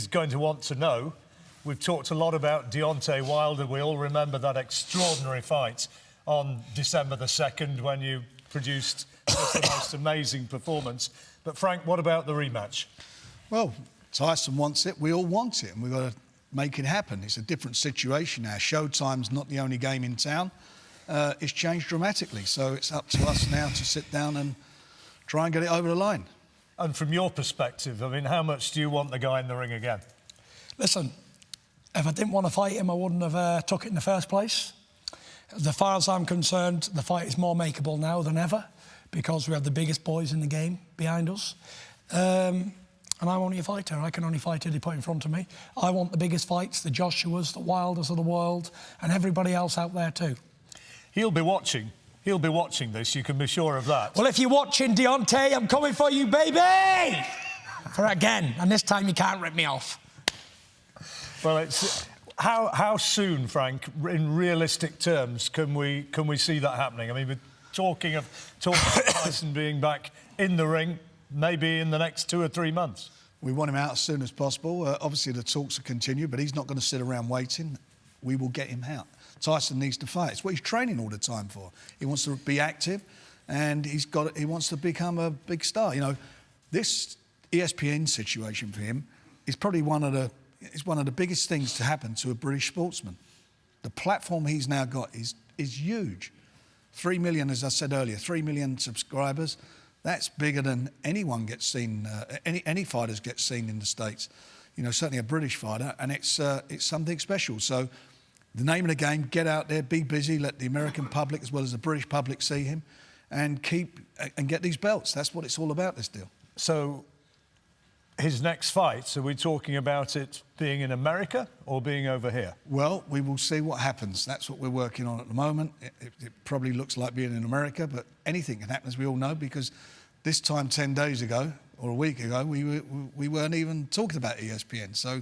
is going to want to know. We've talked a lot about Deontay Wilder. We all remember that extraordinary fight on December the 2nd when you produced just the most amazing performance. But, Frank, what about the rematch? Well, Tyson wants it. We all want it, and we've got to make it happen. It's a different situation now. Showtime's not the only game in town. It's changed dramatically, so it's up to us now to sit down and try and get it over the line. And from your perspective, I mean, how much do you want the guy in the ring again? Listen, if I didn't want to fight him, I wouldn't have took it in the first place. As far as I'm concerned, the fight is more makeable now than ever because we have the biggest boys in the game behind us. And I'm only a fighter. I can only fight who they put in front of me. I want the biggest fights, the Joshuas, the Wilders of the world, and everybody else out there too. He'll be watching. He'll be watching this, you can be sure of that. Well, if you're watching, Deontay, I'm coming for you, baby! For again, and this time you can't rip me off. Well, it's... How soon, Frank, in realistic terms, can we see that happening? I mean, we're talking of Tyson being back in the ring, maybe in the next 2 or 3 months. We want him out as soon as possible. Obviously, the talks will continue, but he's not going to sit around waiting. We will get him out. Tyson needs to fight. It's what he's training all the time for. He wants to be active, and he wants to become a big star. You know, this ESPN situation for him is probably one of the biggest things to happen to a British sportsman. The platform he's now got is huge. 3 million, as I said earlier, 3 million subscribers. That's bigger than anyone gets seen, any fighters get seen in the States. You know, certainly a British fighter, and it's something special. So the name of the game, get out there, be busy, let the American public as well as the British public see him and get these belts. That's what it's all about, this deal. So his next fight, are we talking about it being in America or being over here? Well, we will see what happens. That's what we're working on at the moment. It probably looks like being in America, but anything can happen, as we all know, because this time 10 days ago, or a week ago, we weren't even talking about ESPN. So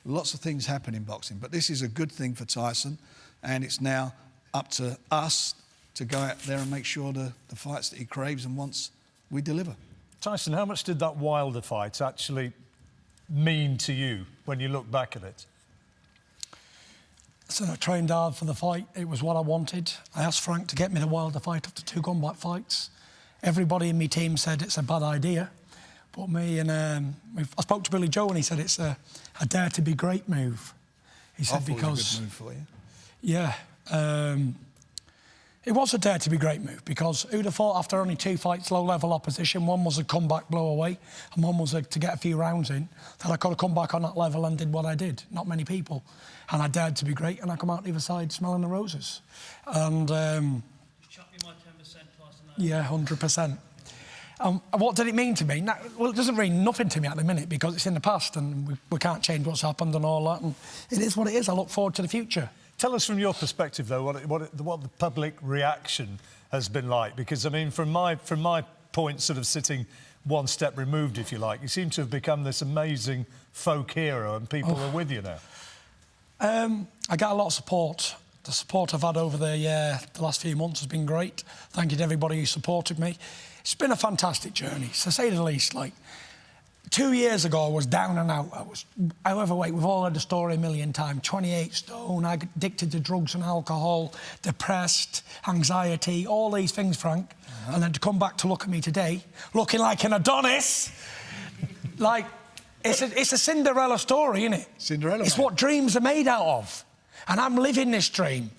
lots of things happen in boxing. But this is a good thing for Tyson, and it's now up to us to go out there and make sure the fights that he craves and wants, we deliver. Tyson, how much did that Wilder fight actually mean to you when you look back at it? So I trained hard for the fight. It was what I wanted. I asked Frank to get me the Wilder fight after 2 combat fights. Everybody in my team said it's a bad idea. But me and I spoke to Billy Joe and he said it's a dare to be great move. He said because it was a good move for you. Yeah. It was a dare to be great move because who'd have thought after only 2 fights, low-level opposition, one was a comeback blow away and one was to get a few rounds in, that I could have come back on that level and did what I did. Not many people. And I dared to be great and I come out the other side smelling the roses. And... chuck me my 10% Tyson. Yeah, 100%. What did it mean to me? Well, it doesn't mean nothing to me at the minute because it's in the past and we can't change what's happened and all that. And it is what it is. I look forward to the future. Tell us from your perspective, though, what the public reaction has been like. Because, I mean, from my point, sort of sitting one step removed, if you like, you seem to have become this amazing folk hero and people are with you now. I get a lot of support. The support I've had over the last few months has been great. Thank you to everybody who supported me. It's been a fantastic journey, to say the least. Like, 2 years ago, I was down and out. I was overweight. We've all heard the story a million times. 28 stone, addicted to drugs and alcohol, depressed, anxiety, all these things, Frank. And then to come back to look at me today, looking like an Adonis, like, it's a Cinderella story, isn't it? Cinderella. It's what dreams are made out of. And I'm living this dream.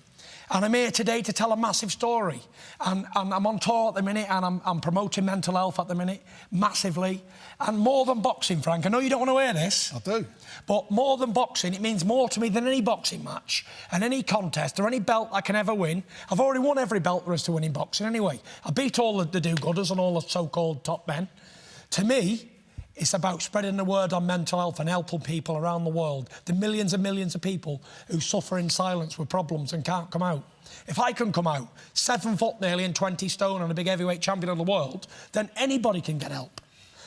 And I'm here today to tell a massive story. And I'm on tour at the minute and I'm promoting mental health at the minute, massively. And more than boxing, Frank, I know you don't want to hear this. I do. But more than boxing, it means more to me than any boxing match and any contest or any belt I can ever win. I've already won every belt there is to win in boxing anyway. I beat all the do-gooders and all the so-called top men. To me, it's about spreading the word on mental health and helping people around the world, the millions and millions of people who suffer in silence with problems and can't come out. If I can come out 7 foot nearly and 20 stone and a big heavyweight champion of the world, then anybody can get help.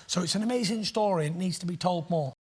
So it's an amazing story and it needs to be told more.